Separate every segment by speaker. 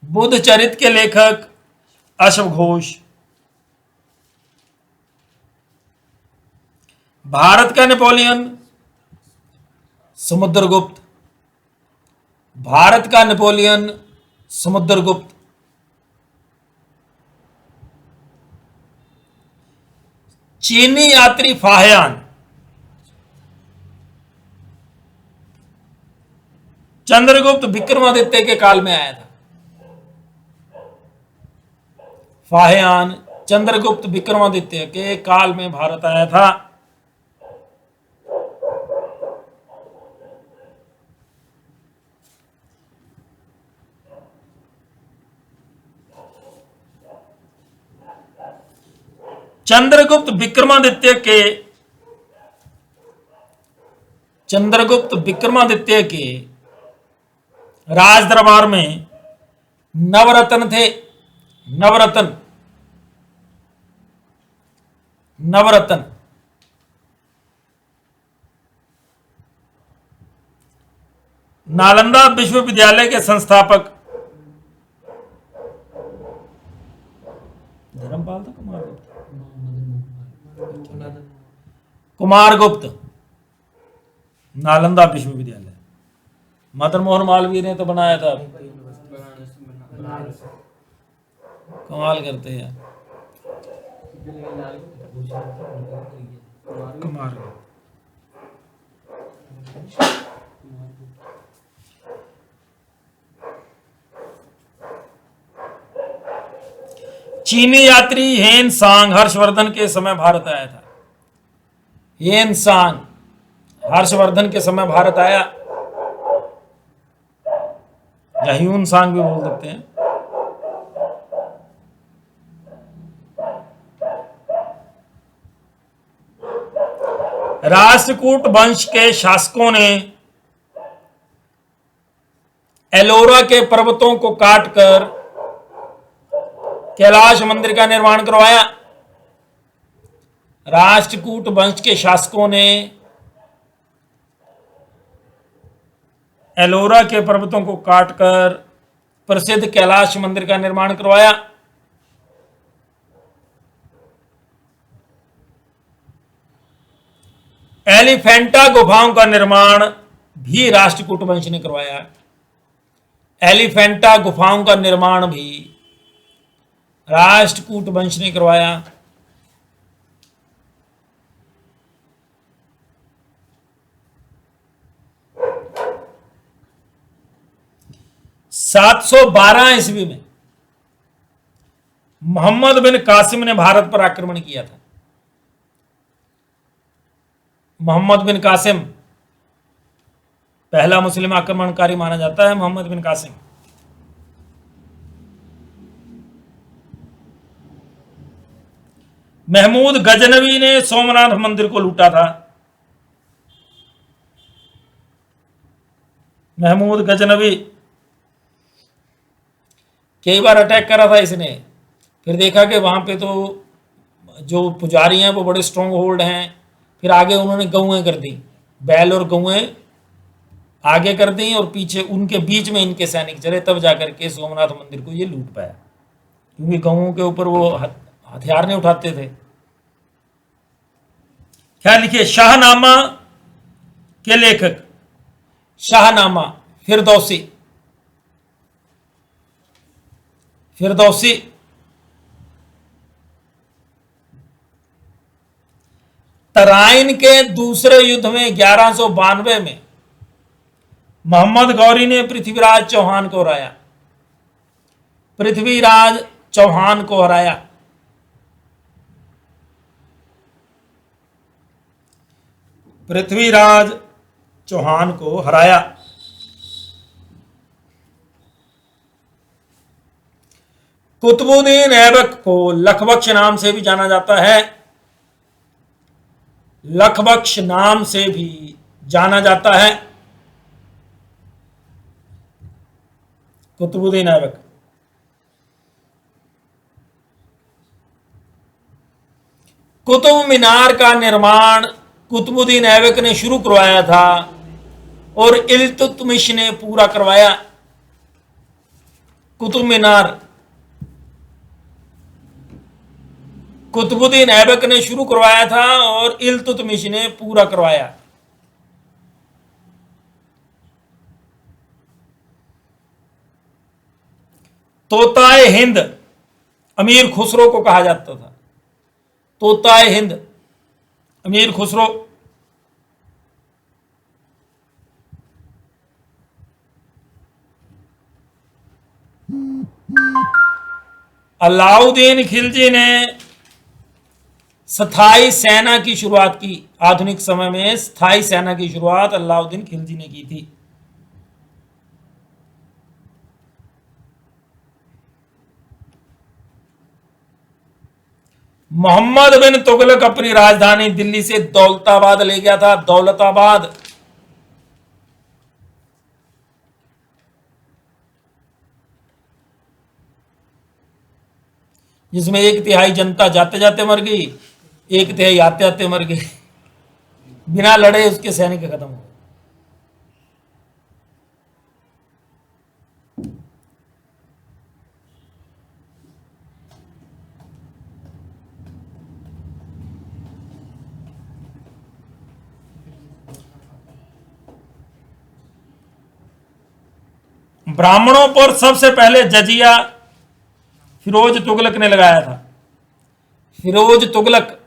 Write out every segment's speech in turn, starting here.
Speaker 1: बुद्ध चरित्र के लेखक अश्व घोष। भारत का नेपोलियन समुद्रगुप्त। भारत का नेपोलियन समुद्रगुप्त। चीनी यात्री फाहियान चंद्रगुप्त विक्रमादित्य के काल में आया था। फाहियान चंद्रगुप्त विक्रमादित्य के काल में भारत आया था। चंद्रगुप्त विक्रमादित्य के राज दरबार में नवरत्न थे। नवरत्न नालंदा विश्वविद्यालय के संस्थापक धर्मपाल था कुमारगुप्त। नालंदा विश्वविद्यालय मदन मोहन मालवीय ने तो बनाया था। कमाल करते हैं कुमारगुप्त। चीनी यात्री हेन सांग हर्षवर्धन के समय भारत आया था। हेन सांग हर्षवर्धन के समय भारत आया, या ह्यून सांग भी बोल सकते हैं। राष्ट्रकूट वंश के शासकों ने एलोरा के पर्वतों को काटकर कैलाश मंदिर का निर्माण करवाया। राष्ट्रकूट वंश के शासकों ने एलोरा के पर्वतों को काटकर प्रसिद्ध कैलाश मंदिर का निर्माण करवाया। एलिफेंटा गुफाओं का निर्माण भी राष्ट्रकूट वंश ने करवाया। एलिफेंटा गुफाओं का निर्माण भी राष्ट्रकूट वंश ने करवाया। 712 ईस्वी में मोहम्मद बिन कासिम ने भारत पर आक्रमण किया था। मोहम्मद बिन कासिम पहला मुस्लिम आक्रमणकारी माना जाता है। मोहम्मद बिन कासिम महमूद गजनवी ने सोमनाथ मंदिर को लूटा था। महमूद गजनवी कई बार अटैक करा था इसने, फिर देखा कि वहां पे तो जो पुजारी हैं वो बड़े स्ट्रॉन्ग होल्ड हैं, फिर आगे उन्होंने गऊएं कर दी, बैल और गऊएं आगे कर दी और पीछे उनके बीच में इनके सैनिक चले, तब जाकर के सोमनाथ मंदिर को ये लूट पाया, क्योंकि गऊओं के ऊपर वो हथियार नहीं उठाते थे। क्या लिखिए, शाहनामा के लेखक शाहनामा फिरदौसी। तराइन के दूसरे युद्ध में 1192 में मोहम्मद गौरी ने पृथ्वीराज चौहान को हराया। पृथ्वीराज चौहान को हराया। पृथ्वीराज चौहान को हराया। कुतुबुद्दीन ऐबक को लखबख्श नाम से भी जाना जाता है। लखबख्श नाम से भी जाना जाता है। कुतुबुद्दीन ऐबक कुतुब मीनार का निर्माण कुतुबुद्दीन ऐबक ने शुरू करवाया था और इल्तुतमिश ने पूरा करवाया। कुतुब मीनार कुतुबुद्दीन ऐबक ने शुरू करवाया था और इल्तुतमिश ने पूरा करवाया। तोताए हिंद अमीर खुसरो को कहा जाता था। तोताए हिंद अमीर खुसरो। अलाउद्दीन खिलजी ने स्थाई सेना की शुरुआत की। आधुनिक समय में स्थाई सेना की शुरुआत अलाउद्दीन खिलजी ने की थी। मोहम्मद बिन तुगलक अपनी राजधानी दिल्ली से दौलताबाद ले गया था। दौलताबाद जिसमें 1/3 जनता जाते जाते मर गई, 1/3 आते आते मर गई। बिना लड़े उसके सैनिक खत्म हो गए। ब्राह्मणों पर सबसे पहले जजिया फिरोज तुगलक ने लगाया था। फिरोज तुगलक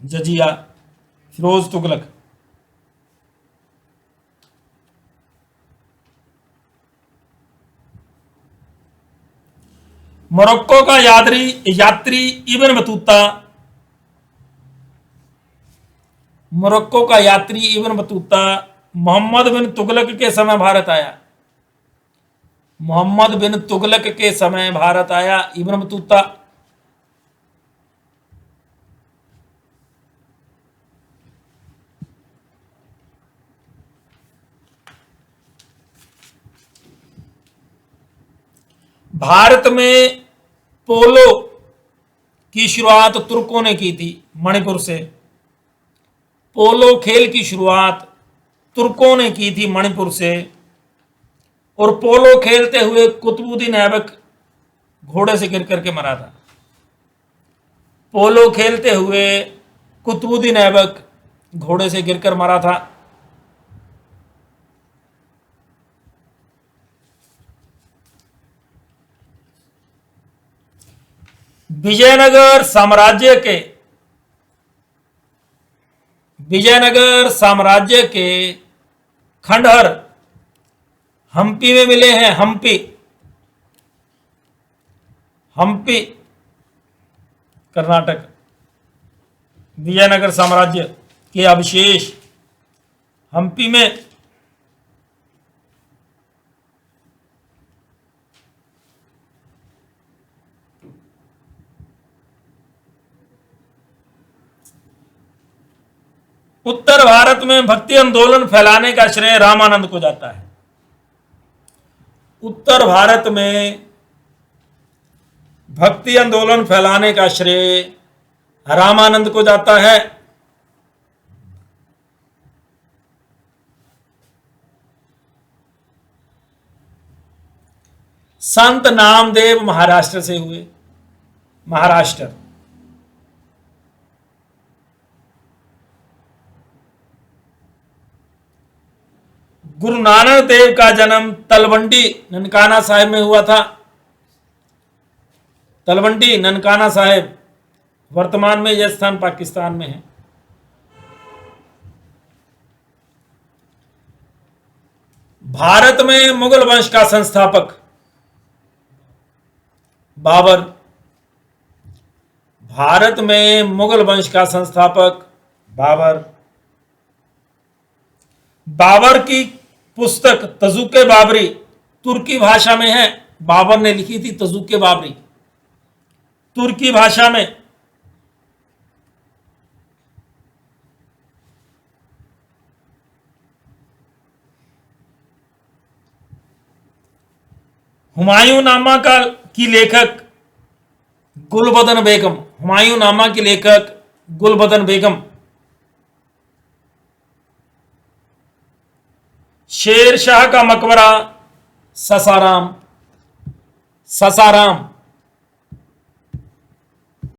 Speaker 1: जजिया फिरोज तुगलक। मोरक्को का यात्री इब्न बतूता। मोरक्को का यात्री इब्न बतूता मोहम्मद बिन तुगलक के समय भारत आया। मोहम्मद बिन तुगलक के समय भारत आया इब्न बतूता। भारत में पोलो की शुरुआत तुर्कों ने की थी, मणिपुर से। पोलो खेल की शुरुआत तुर्कों ने की थी मणिपुर से। और पोलो खेलते हुए कुतुबुद्दीन ऐबक घोड़े से गिर करके मरा था। पोलो खेलते हुए कुतुबुद्दीन ऐबक घोड़े से गिरकर मरा था। विजयनगर साम्राज्य के खंडहर हम्पी में मिले हैं। हम्पी कर्नाटक। विजयनगर साम्राज्य के अवशेष हम्पी में। उत्तर भारत में भक्ति आंदोलन फैलाने का श्रेय रामानंद को जाता है। उत्तर भारत में भक्ति आंदोलन फैलाने का श्रेय रामानंद को जाता है। संत नामदेव महाराष्ट्र से हुए। महाराष्ट्र। गुरु नानक देव का जन्म तलवंडी ननकाना साहिब में हुआ था। तलवंडी ननकाना साहिब वर्तमान में यह स्थान पाकिस्तान में है। भारत में मुगल वंश का संस्थापक बाबर। भारत में मुगल वंश का संस्थापक बाबर। बाबर की पुस्तक तजुके बाबरी तुर्की भाषा में है। बाबर ने लिखी थी तजुके बाबरी तुर्की भाषा में। हुमायूं नामा की लेखक गुलबदन बेगम। हुमायूं नामा की लेखक गुलबदन बेगम। शेर शाह का मकबरा ससाराम, ससाराम।